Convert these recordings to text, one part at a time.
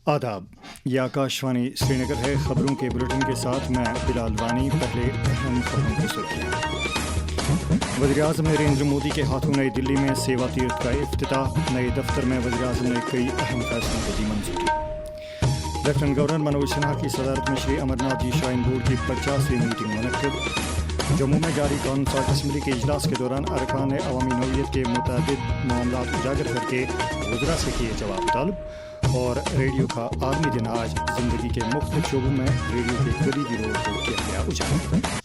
आदाब, ये आकाशवाणी श्रीनगर है। खबरों के बुलेटिन के साथ मैं बिलाल वानी। पहले अहम खबरों की सुर्खियाँ। वज़ीर-ए-आज़म नरेंद्र मोदी के हाथों नई दिल्ली में सेवा तीर्थ का इफ्तिताह। नए दफ्तर में वज़ीर-ए-आज़म ने कई अहम फैसलों को दी मंजूरी। लेफ्टिनेंट गवर्नर मनोज सिन्हा की सदारत में श्री अमरनाथ जी श्राइन बोर्ड की 50वीं मीटिंग मुनक्किद। जम्मू में जारी कानून साज असम्बली के इजलास के दौरान अरकान ने अवामी नौइयत के मुतअद्दिद मामलात उजागर करके वज़रा से किए जवाब तलब। और रेडियो का आलमी दिन आज। ज़िंदगी के मुख्तलिफ शोबों में रेडियो के कलीदी रोल को किया गया उजागर।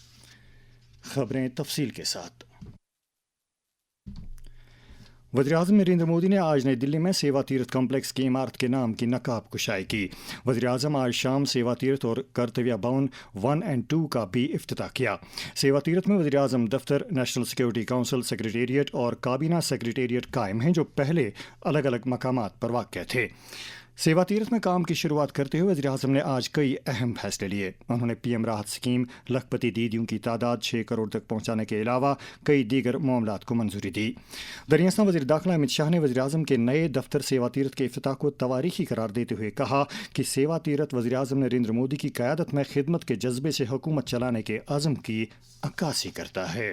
खबरें तफसील के साथ। वज़ीर-ए-आज़म नरेंद्र मोदी ने आज नई दिल्ली में सेवा तीर्थ कम्प्लेक्स की इमारत के नाम की नकाब कुशाई की। वज़ीर-ए-आज़म आज शाम सेवा तीर्थ और कर्तव्य भवन 1 और 2 का भी इफ्तिताह किया। सेवा तीर्थ में वज़ीर-ए-आज़म दफ्तर, नेशनल सिक्योरिटी काउंसिल सेक्रेटेरिएट और काबीना सेक्रेटेरिएट कायम हैं, जो पहले अलग अलग मकामात पर वाक़ थे। सेवा तीर्थ में काम की शुरुआत करते हुए वज़ीर-ए-आज़म ने आज कई अहम फैसले लिए। उन्होंने पीएम राहत स्कीम, लखपति दीदियों की तादाद 6 करोड़ तक पहुंचाने के अलावा कई दीगर मामलात को मंजूरी दी। दरअसल वज़ीर दाखिला अमित शाह ने वज़ीर-ए-आज़म के नए दफ्तर सेवा तीर्थ के इफ्तिताह को तवारीखी करार देते हुए कहा कि सेवा तीर्थ वज़ीर-ए-आज़म नरेंद्र मोदी की क़यादत में खिदमत के जज्बे से हुकूमत चलाने के अज़म की अक्कासी करता है।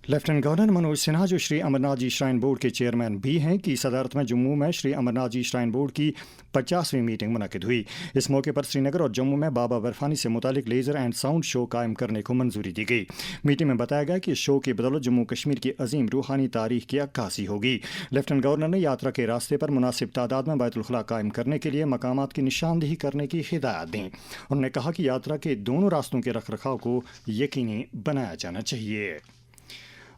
लेफ्टिनेंट गवर्नर मनोज सिन्हा, जो श्री अमरनाथ जी श्राइन बोर्ड के चेयरमैन भी हैं, की सदारत में जम्मू में श्री अमरनाथ जी श्राइन बोर्ड की 50वीं मीटिंग मुनक्किद हुई। इस मौके पर श्रीनगर और जम्मू में बाबा बर्फानी से मुतालिक लेज़र एंड साउंड शो कायम करने को मंजूरी दी गई। मीटिंग में बताया गया कि इस शो की बदौलत जम्मू कश्मीर की अजीम रूहानी तारीख की अक्कासी होगी। लेफ्टिनेंट गवर्नर ने यात्रा के रास्ते पर मुनासिब तादाद में बैतुल खुला कायम करने के लिए मकामात की निशानदेही करने की हिदायत दी। उन्होंने कहा कि यात्रा के दोनों रास्तों के रख रखाव को यकीनी बनाया जाना चाहिए।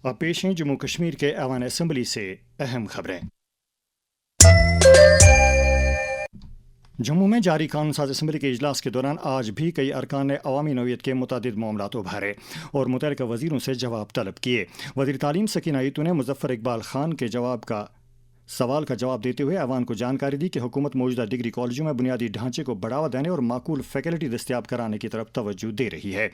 अब पेश हैं जम्मू कश्मीर के ऐवान असम्बली से अहम खबरें। जम्मू में जारी कानून साज असम्बली के इजलास के दौरान आज भी कई अरकान ने अवामी नौइयत के मुतादिद मामलात उभारे और मुतल्लिका वज़ीरों से जवाब तलब किए। वज़ीर तालीम सकीना ईतू ने मुज़फ़्फ़र इकबाल खान के सवाल का जवाब देते हुए ऐवान को जानकारी दी कि हुकूमत मौजूदा डिग्री कॉलेजों में बुनियादी ढांचे को बढ़ावा देने और माकूल फैकल्टी दस्तियाब कराने की तरफ तवज्जो दे रही है।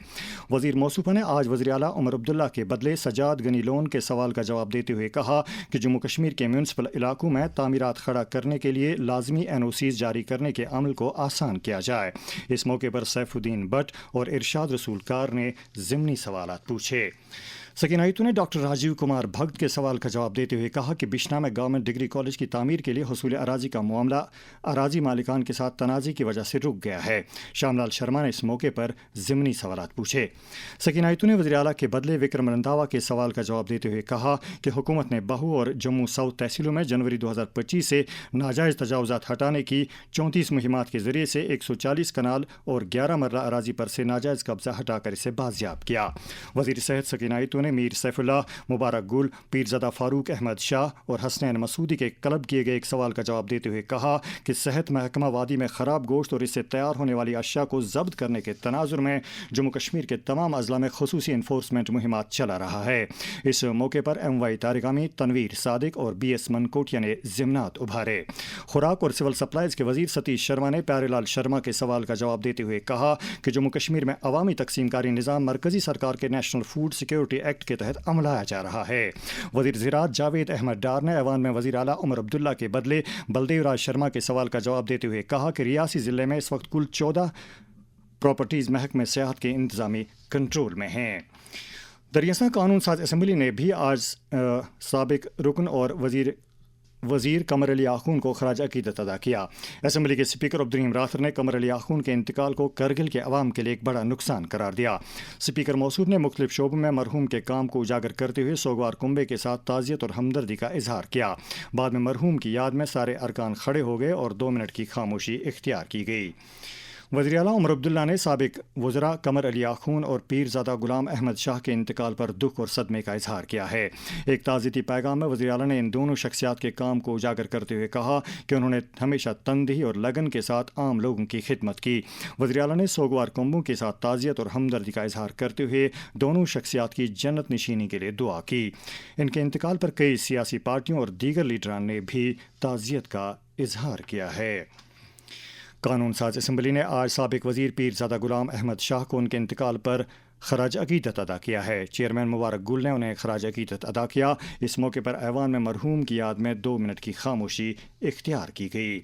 वज़ीर मौसूफ़ा ने आज वज़ीर आला उमर अब्दुल्ला के बदले सजाद गनी लोन के सवाल का जवाब देते हुए कहा कि जम्मू कश्मीर के म्यूनसिपल इलाकों में तामीरात खड़ा करने के लिए लाजमी NOCs जारी करने के अमल को आसान किया जाए। इस मौके पर सैफुद्दीन भट्ट और इरशाद रसूल कार ने ज़िमनी सवालात पूछे। सकीना ईतू ने डॉक्टर राजीव कुमार भगत के सवाल का जवाब देते हुए कहा कि बिश्ना में गवर्नमेंट डिग्री कॉलेज की तामीर के लिए हुसूल अराजी का मामला अराजी मालिकान के साथ तनाज़ी की वजह से रुक गया है। श्यामलाल शर्मा ने इस मौके पर ज़िमनी सवालात पूछे। सकीना ईतू ने वज़ीर आला के बदले विक्रम रंधावा के सवाल का जवाब देते हुए कहा कि हुकूमत ने बहू और जम्मू साउथ तहसीलों में जनवरी 2025 से नाजायज़ तजावुज़ात हटाने की 34 मुहिमात के ज़रिए से 140 कनाल और 11 मरला अराजी पर से नाजायज़ कब्जा हटाकर इसे बाजियाब किया। वज़ीर सेहत सकीना ईतू ने मीर सैफुल्लाह, मुबारक गुल, पीरज़ादा फारूक अहमद शाह और हसनैन मसूदी के क्लब किए गए एक सवाल का जवाब देते हुए कहा कि सेहत महकमा वादी में ख़राब गोश्त और इससे तैयार होने वाली अशिया को जब्त करने के तनाजुर में जम्मू कश्मीर के तमाम अजला में खुसूसी इन्फोर्समेंट मुहिमात चला रहा है। इस मौके पर MY तारिगामी, तनवीर सादिक और BS मनकोटिया ने ज़िमनात उभारे। खुराक और सिविल सप्लाईज के वज़ीर सतीश शर्मा ने प्यारेलाल शर्मा के सवाल का जवाब देते हुए कहा कि जम्मू कश्मीर में अवामी तकसीमकारी निज़ाम मरकज़ी सरकार के नेशनल फूड सिक्योरिटी एक्ट के तहत अमलाया जा रहा है। वज़ीर ज़राअत जावेद अहमद डार ने ऐवान में वज़ीर आला उमर अब्दुल्ला के बदले बलदेव राज शर्मा के सवाल का जवाब देते हुए कहा कि रियासी ज़िले में इस वक्त कुल 14 प्रॉपर्टीज़ महकमे सेहत के इंतज़ामी कंट्रोल में हैं। दरअसल कानून साज असम्बली ने भी आज साबिक रुकन और वज़ीर कमर अली आखून को खराज अकीदत अदा किया। असम्बली के स्पीकर अब्दुर्रहीम राथर ने कमर अली आखून के इंतकाल को करगिल के अवाम के लिए एक बड़ा नुकसान करार दिया। स्पीकर मौसूद ने मुख्तलिफ शोबों में मरहूम के काम को उजागर करते हुए सोगवार कुंबे के साथ ताज़ियत और हमदर्दी का इजहार किया। बाद में मरहूम की याद में सारे अरकान खड़े हो गए और 2 मिनट की खामोशी इख्तियार की गई। वज़ीर आला उमर अब्दुल्ला ने साबिक वज़रा कमर अली आखून और पीरज़ादा गुलाम अहमद शाह के इंतकाल पर दुख और सदमे का इजहार किया है। एक ताज़ियती पैगाम में वज़ीर आला ने इन दोनों शख्सियात के काम को उजागर करते हुए कहा कि उन्होंने हमेशा तनदेही और लगन के साथ आम लोगों की खिदमत की। वज़ीर आला ने सोगवार कुंबों के साथ ताज़ियत और हमदर्दी का इजहार करते हुए दोनों शख्सियात की जन्नत नशीनी के लिए दुआ की। इनके इंतकाल पर कई सियासी पार्टियों और दीगर लीडरान ने भी ताज़ियत का इजहार किया है। कानून साज असम्बली ने आज साबिक वज़ीर पीरज़ादा गुलाम अहमद शाह को उनके इंतकाल पर खराज अकीदत अदा किया है। चेयरमैन मुबारक गुल ने उन्हें खराज अकीदत अदा किया। इस मौके पर ऐवान में मरहूम की याद में 2 मिनट की खामोशी इख्तियार की गई।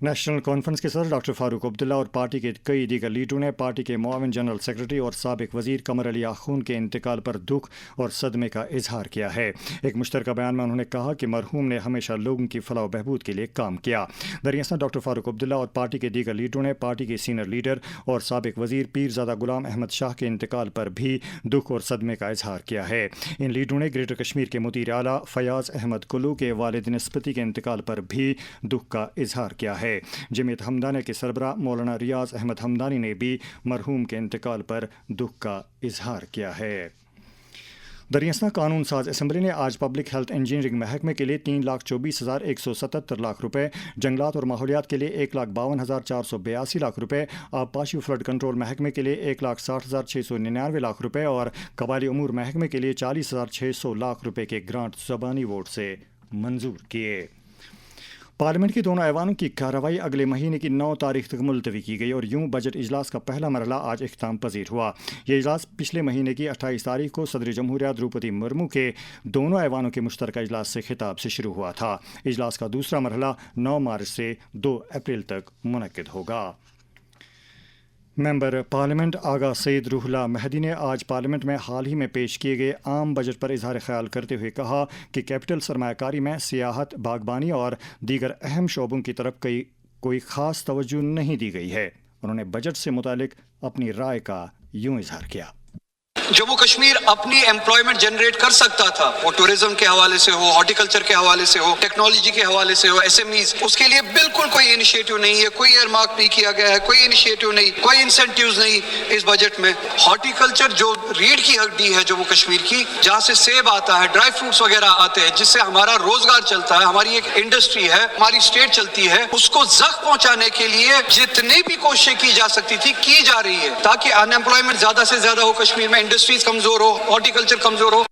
नेशनल कॉन्फ्रेंस के सदर डॉक्टर फारूक अब्दुल्ला और पार्टी के कई दीगर लीडरों ने पार्टी के मुआविन जनरल सेक्रेटरी और साबिक वजीर कमर अली आखून के इंतकाल पर दुख और सदमे का इजहार किया है। एक मुश्तरका बयान में उन्होंने कहा कि मरहूम ने हमेशा लोगों की फलाह बहबूद के लिए काम किया। दरअसल डॉक्टर फारूक अब्दुल्ला और पार्टी के दीगर लीडरों ने पार्टी के सीनियर लीडर और साबिक वजीर पीरजादा गुलाम अहमद शाह के इंतकाल पर भी दुख और सदमे का इजहार किया है। इन लीडरों ने ग्रेटर कश्मीर के मुदीर आला फयाज अहमद कुल्लू के वालिद निस्बती के इंतकाल पर भी दुख का इजहार किया है। जमीयत हमदानी के सरबराह मौलाना रियाज अहमद हमदानी ने भी मरहूम के इंतकाल पर दुख का इजहार किया है। दरियासना कानून साज असम्बली ने आज पब्लिक हेल्थ इंजीनियरिंग महकमे के लिए 3,24,177 लाख रुपए, जंगलात और माहौलियात के लिए 1,52,482 लाख रुपए, आबपाशी फ्लड कंट्रोल महकमे के लिए 1,60,699 लाख रुपए और कबायली उमूर महकमे के लिए 40,600 लाख रुपए के ग्रांट ज़बानी वोट से मंजूर किए। पार्लियामेंट के दोनों ऐवानों की कार्रवाई अगले महीने की 9 तारीख तक मुलतवी की गई और यूं बजट इजलास का पहला मरहला आज इख्तिताम पजीर हुआ। यह इजलास पिछले महीने की 28 तारीख को सदर जमहूरिया द्रौपदी मुर्मू के दोनों ऐवानों के मुश्तरका इजलास से खिताब से शुरू हुआ था। इजलास का दूसरा मरहला 9 मार्च से 2 अप्रैल तक मुनक्किद होगा। मेंबर पार्लियामेंट आगा सईद रूहुल्लाह महदी ने आज पार्लियामेंट में हाल ही में पेश किए गए आम बजट पर इजहार ख्याल करते हुए कहा कि कैपिटल सरमायाकारी में सियाहत, बागबानी और दीगर अहम शोबों की तरफ कोई ख़ास तवज्जो नहीं दी गई है। उन्होंने बजट से मुतालिक अपनी राय का यूं इजहार किया। जम्मू कश्मीर अपनी एम्प्लॉयमेंट जनरेट कर सकता था, वो टूरिज्म के हवाले से हो, हॉर्टिकल्चर के हवाले से हो, टेक्नोलॉजी के हवाले से हो, एसएमईज, उसके लिए बिल्कुल कोई इनिशिएटिव नहीं है, कोई एयरमार्क नहीं किया गया है, कोई इनिशिएटिव नहीं, कोई इंसेंटिव्स नहीं इस बजट में। हॉर्टिकल्चर जो रीढ़ की हड्डी है जम्मू कश्मीर की, जहाँ से सेब आता है, ड्राई फ्रूट्स वगैरह आते हैं, जिससे हमारा रोजगार चलता है, हमारी एक इंडस्ट्री है, हमारी स्टेट चलती है, उसको जख्म पहुंचाने के लिए जितनी भी कोशिशें की जा सकती थी की जा रही है, ताकि अनएम्प्लॉयमेंट ज्यादा से ज्यादा हो कश्मीर में, इंडस्ट्रीज कमजोर हो, हॉर्टिकल्चर कमजोर हो।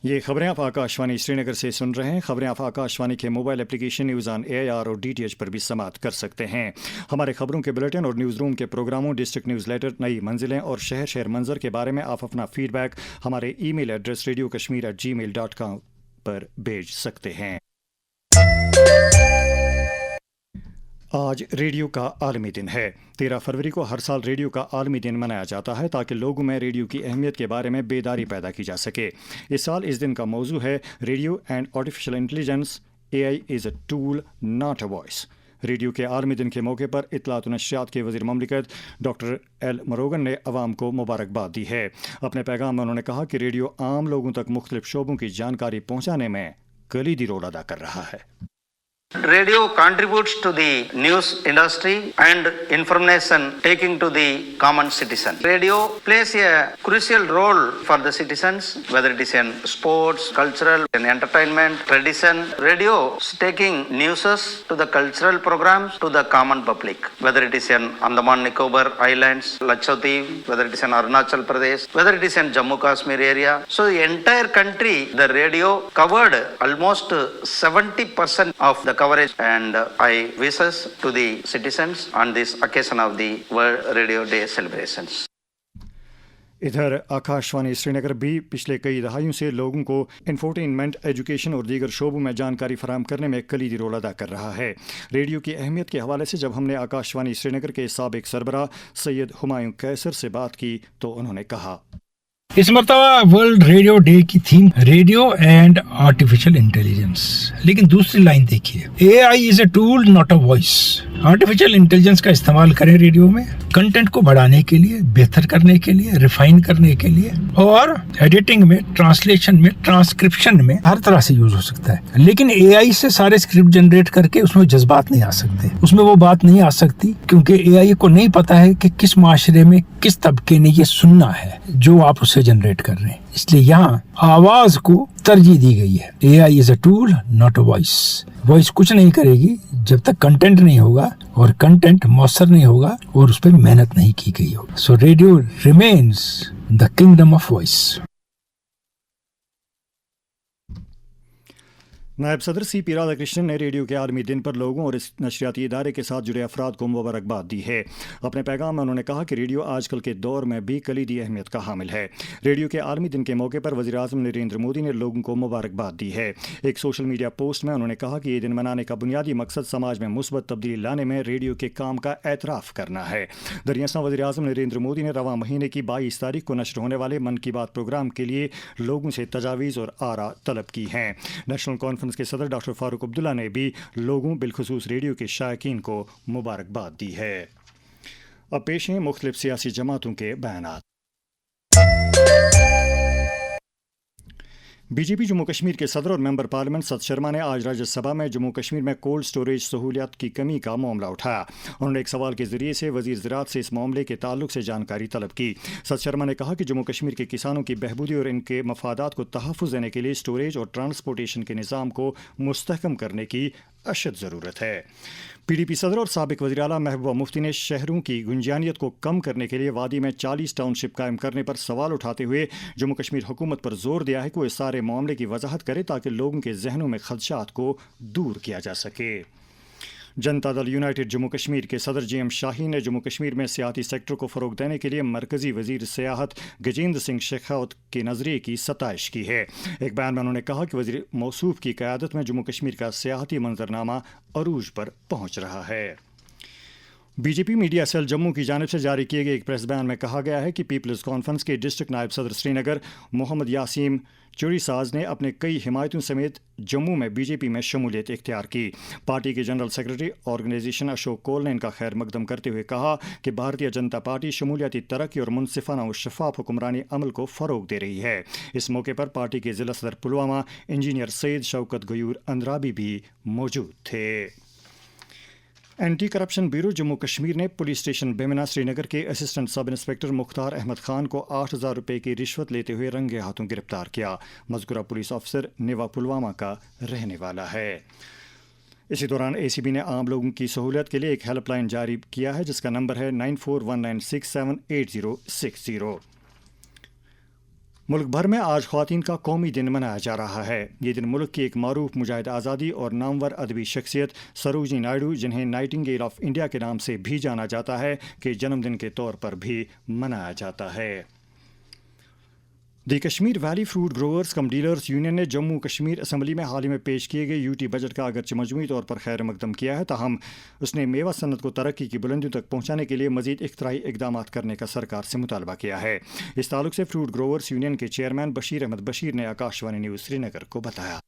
ये खबरें आप आकाशवाणी श्रीनगर से सुन रहे हैं। खबरें आप आकाशवाणी के mobile application news on AIR और DTH पर भी समाअत कर सकते हैं। हमारे खबरों के बुलेटिन और न्यूज़ रूम के प्रोग्रामों, डिस्ट्रिक्ट न्यूज़ लेटर, नई मंजिलें और शहर मंजर के बारे में आप अपना फीडबैक हमारे ईमेल एड्रेस radiokashmir@gmail.com पर भेज सकते हैं। आज रेडियो का आलमी दिन है। 13 फरवरी को हर साल रेडियो का आलमी दिन मनाया जाता है ताकि लोगों में रेडियो की अहमियत के बारे में बेदारी पैदा की जा सके। इस साल इस दिन का मौजू है radio and artificial intelligence, AI is a tool not a voice. Radio के आलमी दिन के मौके पर इत्तलात व नशरियात के वज़ीर ममलिकत डॉक्टर एल मरोगन ने अवाम को मुबारकबाद दी है। अपने पैगाम में उन्होंने कहा कि रेडियो आम लोगों तक मुख्तलिफ शोबों की जानकारी पहुँचाने में कलीदी रोल अदा कर रहा है। Radio contributes to the news industry and information taking to the common citizen. Radio plays a crucial role for the citizens, whether it is in sports, cultural, and entertainment, tradition. Radio is taking news to the cultural programs to the common public, whether it is in Andaman Nicobar Islands, Lakshadweep, whether it is in Arunachal Pradesh, whether it is in Jammu Kashmir area. So the entire country, the radio covered almost 70% of the coverage, and I wishes to the citizens on this occasion of the World Radio Day celebrations. इधर आकाशवाणी श्रीनगर भी पिछले कई दहाइयों से लोगों को infotainment, education और दीगर शोबों में जानकारी फराहम करने में कलीदी रोल अदा कर रहा है। रेडियो की अहमियत के हवाले से जब हमने आकाशवाणी श्रीनगर के साबिक सरबराह सैयद हुमायूं कैसर से बात की तो उन्होंने कहा, इस मरतबा वर्ल्ड रेडियो डे की theme radio and artificial intelligence, लेकिन दूसरी लाइन देखिए, AI is a tool not a voice. Artificial intelligence का इस्तेमाल करें रेडियो में कंटेंट को बढ़ाने के लिए, बेहतर करने के लिए, रिफाइन करने के लिए, और एडिटिंग में, ट्रांसलेशन में, ट्रांसक्रिप्शन में हर तरह से यूज हो सकता है। लेकिन AI से सारे स्क्रिप्ट जनरेट करके उसमें जज्बात नहीं आ सकते, उसमें वो बात नहीं आ सकती, क्योंकि AI को नहीं पता है कि किस माशरे में किस तबके ने ये सुनना है जो आप उसे जनरेट कर रहे हैं। इसलिए यहाँ आवाज को तरजीह दी गई है। AI is a tool not a voice. Voice कुछ नहीं करेगी जब तक कंटेंट नहीं होगा, और कंटेंट मौसर नहीं होगा और उस पर मेहनत नहीं की गई होगी। So radio remains the kingdom of voice. नायब सदर CP राधाकृष्णन ने रेडियो के आलमी दिन पर लोगों और इस नशरियाती इदारे के साथ जुड़े अफराद को मुबारकबाद दी है। अपने पैगाम में उन्होंने कहा कि रेडियो आजकल के दौर में भी कलीदी अहमियत का हामिल है। रेडियो के आलमी दिन के मौके पर वज़ीर-ए-आज़म नरेंद्र मोदी ने लोगों को मुबारकबाद दी है। एक सोशल मीडिया पोस्ट में उन्होंने कहा कि ये दिन मनाने का बुनियादी मकसद समाज में मुस्बत तब्दीली लाने में रेडियो के काम का एतराफ़ करना है। दरियासना वज़ीर-ए-आज़म नरेंद्र मोदी ने रवां महीने की 22 तारीख को नश्र होने वाले मन की बात प्रोग्राम के लिए लोगों से तजावीज़ और आरा तलब की हैं। नेशनल कॉन्फ्रेंस के सदर डॉक्टर फारूक अब्दुल्ला ने भी लोगों बिलखुसूस रेडियो के शायकीन को मुबारकबाद दी है। अब पेश हैं मुख्तलिफ सियासी जमातों के बयानात। बीजेपी जम्मू कश्मीर के सदर और मेंबर पार्लियामेंट सत शर्मा ने आज राज्यसभा में जम्मू कश्मीर में कोल्ड स्टोरेज सहूलियात की कमी का मामला उठाया। उन्होंने एक सवाल के जरिए से वजीर ज़राअत से इस मामले के ताल्लुक से जानकारी तलब की। सत शर्मा ने कहा कि जम्मू कश्मीर के किसानों की बहबूदी और इनके मफादात को तहफ़्फ़ुज़ देने के लिए स्टोरेज और ट्रांसपोर्टेशन के निज़ाम को मुस्तहकम करने की अशद ज़रूरत है। PDP सदर और साबिक वज़ीर आला महबूबा मुफ्ती ने शहरों की गुंजानियत को कम करने के लिए वादी में 40 टाउनशिप कायम करने पर सवाल उठाते हुए जम्मू कश्मीर हुकूमत पर जोर दिया है कि वो इस सारे मामले की वजाहत करे ताकि लोगों के जहनों में खदशात को दूर किया जा सके। जनता दल यूनाइटेड जम्मू कश्मीर के सदर JM शाहीन ने जम्मू कश्मीर में सियाती सेक्टर को फ़रोग देने के लिए मरकज़ी वज़ीर सियाहत गजेंद्र सिंह शेखावत के नज़रिए की सताइश की है। एक बयान में उन्होंने कहा कि वज़ीर मौसूफ की क़यादत में जम्मू कश्मीर का सियाहती मंजरनामा अरूज पर पहुँच रहा है। बीजेपी मीडिया सेल जम्मू की जानिब से जारी किए गए एक प्रेस बयान में कहा गया है कि पीपल्स कॉन्फ्रेंस के डिस्ट्रिक्ट नायब सदर श्रीनगर मोहम्मद यासीम चुरीसाज ने अपने कई हिमायतों समेत जम्मू में बीजेपी में शमूलियत इख्तियार की। पार्टी के general secretary organisation Ashok Kaul ने इनका खैर मकदम करते हुए कहा कि भारतीय जनता पार्टी शमूलियाती तरक्की और मुनसिफाना और शफाफ हुक्मरानी अमल को फ़रोग दे रही है। इस मौके पर पार्टी के ज़िला सदर पुलवामा इंजीनियर सैयद शौकत गयूर अंद्राबी भी मौजूद थे। Anti corruption bureau Jammu Kashmir ने पुलिस स्टेशन बेमिना श्रीनगर के assistant sub inspector Mukhtar Ahmad Khan को 8,000 रुपये की रिश्वत लेते हुए रंगे हाथों गिरफ्तार किया। मज़कूरा पुलिस अफसर निवा पुलवामा का रहने वाला है। इसी दौरान ACB ने आम लोगों की सहूलियत के लिए एक हेल्पलाइन जारी किया है जिसका नंबर है 9419678060। मुल्क भर में आज ख़वातीन का कौमी दिन मनाया जा रहा है। ये दिन मुल्क की एक मारूफ मुजाहिद आज़ादी और नामवर अदबी शख्सियत सरोजिनी नायडू जिन्हें नाइटिंगेल ऑफ इंडिया के नाम से भी जाना जाता है के जन्मदिन के तौर पर भी मनाया जाता है। दी कश्मीर वैली फ्रूट ग्रोवर्स कम डीलर्स यूनियन ने जम्मू कश्मीर असम्बली में हाल ही में पेश किए गए UT बजट का अगरचे मजमूई तौर पर खैर मकदम किया है, ताहम उसने मेवा सनत को तरक्की की बुलंदियों तक पहुंचाने के लिए मजीद इख्तराई इकदाम करने का सरकार से मुतालबा किया है। इस ताल्लुक से फ्रूट ग्रोवर्स यूनियन के चेयरमैन बशीर अहमद बशीर ने आकाशवाणी न्यूज़ श्रीनगर को बताया।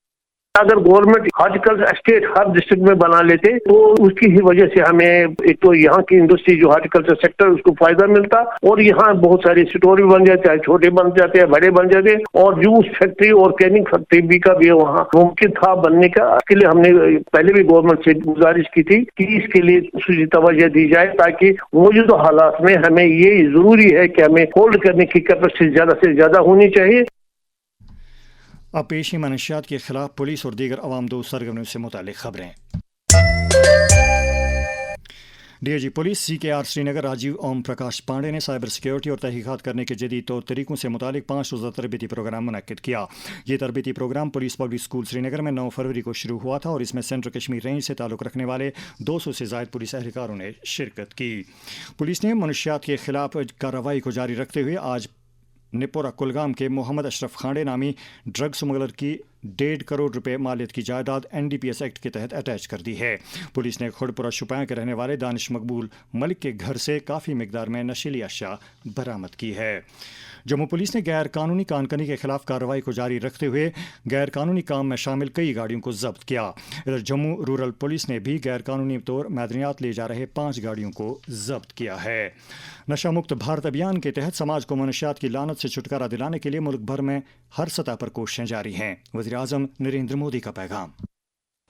अगर गवर्नमेंट हॉर्टिकल्चर एस्टेट हर डिस्ट्रिक्ट में बना लेते तो उसकी ही वजह से हमें एक तो यहाँ की इंडस्ट्री जो हॉर्टिकल्चर सेक्टर उसको फायदा मिलता और यहाँ बहुत सारे स्टोर भी बन जाते हैं, छोटे बन जाते हैं, बड़े बन जाते हैं और जूस फैक्ट्री और कैनिंग फैक्ट्री भी का भी वहाँ मुमकिन था बनने का। इसके लिए हमने पहले भी गवर्नमेंट से गुजारिश की थी कि इसके लिए सूझी तवज्जो दी जाए ताकि मौजूदा हालात में हमें ये जरूरी है कि हमें होल्ड करने की कैपेसिटी ज्यादा से ज्यादा होनी चाहिए। अब पेश है मनशियात के खिलाफ पुलिस और दीगर अवाम दोस्त सरगर्मियों से मुतालिक खबरें। DIG police CKR Srinagar Rajiv Om Prakash Pandey ने साइबर सिक्योरिटी और तहकीकात करने के जदीद तौर तरीकों से मुतालिक 5 रोज़ा तरबीती प्रोग्राम मुनक्किद किया। ये तरबीती program police public school Srinagar में 9 फरवरी को शुरू हुआ था और इसमें सेंट्रल कश्मीर रेंज से ताल्लुक़ रखने वाले 200 से ज़ायद पुलिस एहलकारों ने शिरकत की। पुलिस ने मनशियात के खिलाफ कार्रवाई को जारी रखते हुए आज निपोरा कुलगाम के मोहम्मद अशरफ खांडे नामी ड्रग स्मगलर की 1.5 करोड़ रुपए मालियत की जायदाद NDPS एक्ट के तहत अटैच कर दी है। पुलिस ने खुड़पुरा शुपाया के रहने वाले दानिश मकबूल मलिक के घर से काफ़ी मिकदार में नशीली अशिया बरामद की है। जम्मू पुलिस ने गैर कानूनी कानकनी के खिलाफ कार्रवाई को जारी रखते हुए गैर कानूनी काम में शामिल कई गाड़ियों को जब्त किया। इधर जम्मू रूरल पुलिस ने भी गैर कानूनी तौर मैदनियात ले जा रहे 5 गाड़ियों को जब्त किया है। नशा मुक्त भारत अभियान के तहत समाज को मनशियात की लानत से छुटकारा दिलाने के लिए मुल्क भर में हर सतह पर कोशिशें जारी हैं। वज़ीर आज़म नरेंद्र मोदी का पैगाम।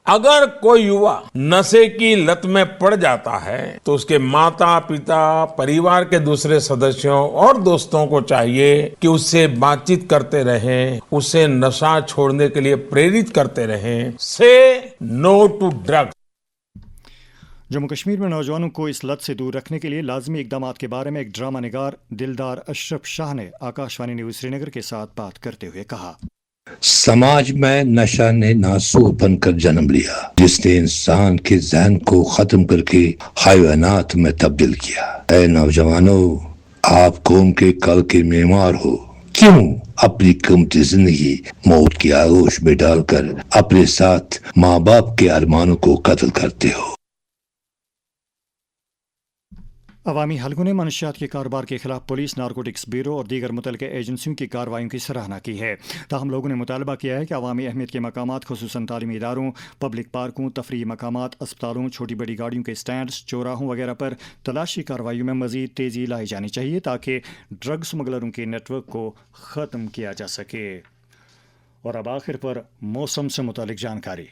अगर कोई युवा नशे की लत में पड़ जाता है तो उसके माता पिता, परिवार के दूसरे सदस्यों और दोस्तों को चाहिए कि उससे बातचीत करते रहें, उसे नशा छोड़ने के लिए प्रेरित करते रहें। Say no to drugs. Jammu Kashmir में नौजवानों को इस लत से दूर रखने के लिए लाजमी इकदाम के बारे में एक ड्रामा निगार दिलदार अशरफ शाह ने आकाशवाणी न्यूज़ श्रीनगर के साथ बात करते हुए कहा। समाज में नशा ने नासूर बनकर जन्म लिया, जिसने इंसान के जहन को खत्म करके हैवानात में तब्दील किया। ऐ नौजवानों, आप कौम के कल के मेमार हो, क्यों अपनी कीमती जिंदगी मौत की आगोश में डालकर अपने साथ माँ बाप के अरमानों को कत्ल करते हो। अवामी हलकों ने मनशियात के कारोबार के खिलाफ पुलिस, नारकोटिक्स ब्यूरो और दीगर मुतल्लिका एजेंसियों की कार्रवाइयों की सराहना की है। ताहम लोगों ने मुतालबा किया है कि अवामी अहमियत के मकामात, खुसूसन तालीमी इदारों, पब्लिक पार्कों, तफरीही मकामात, अस्पतालों, छोटी बड़ी गाड़ियों के स्टैंड्स, चौराहों वगैरह पर तलाशी कार्रवाइयों में मज़ीद तेज़ी लाई जानी चाहिए ताकि ड्रग स्मगलरों के नेटवर्क को ख़त्म किया जा सके। और अब आखिर पर मौसम से मुतालिक जानकारी।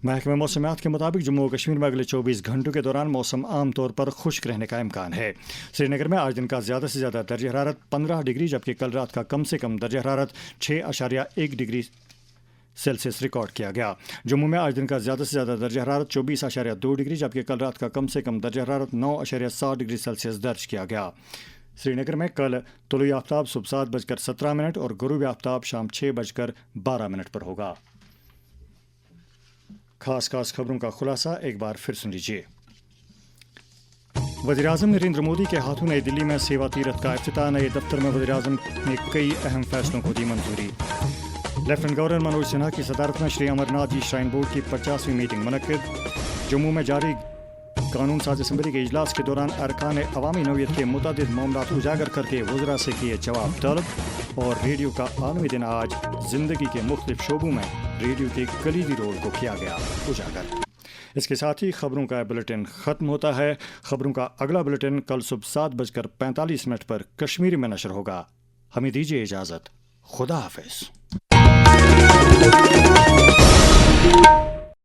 महकमे मौसमियात के मुताबिक जम्मू और कश्मीर में अगले 24 घंटों के दौरान मौसम आम तौर पर खुश्क रहने का इम्कान है। श्रीनगर में आज दिन का ज़्यादा से ज़्यादा दर्जा हरारत 15 डिग्री, जबकि कल रात का कम से कम दर्जा हरारत 6.1 डिग्री सेल्सियस रिकॉर्ड किया गया। जम्मू में आज दिन का ज़्यादा से ज़्यादा दर्जा हरारत 24.2 डिग्री, जबकि कल रात का कम से कम दर्जा हरारत 9.7 डिग्री सेल्सियस दर्ज किया गया। श्रीनगर में कल तुलुई आफ्ताब सुबह 7:17 और गुरूब आफ्ताब शाम 6:12 पर होगा। खास खबरों का खुलासा एक बार फिर सुन लीजिए। वज़ीर-ए-आज़म नरेंद्र मोदी के हाथों नई दिल्ली में सेवा तीरथ का इफ्तिताह। नए दफ्तर में वज़ीर-ए-आज़म ने कई अहम फैसलों को दी मंजूरी। लेफ्टिनेंट गवर्नर मनोज सिन्हा की सदारत में श्री अमरनाथ जी श्राइन बोर्ड की 50वीं मीटिंग मुनक्किद। जम्मू में जारी कानून साज असम्बली के इजलास के दौरान अरकान अवामी नौयत के मुतअद्दिद मामलात उजागर करके वज़रा से किए जवाब तलब। और रेडियो का आलमी दिन आज ज़िंदगी के मुख्तलिफ शोबों में रेडियो के कलीदी रोल को किया गया उजागर। इसके साथ ही खबरों का बुलेटिन ख़त्म होता है। खबरों का अगला बुलेटिन कल सुबह 7:45 पर कश्मीरी में नशर होगा। हमें दीजिए इजाज़त। खुदा हाफिज़।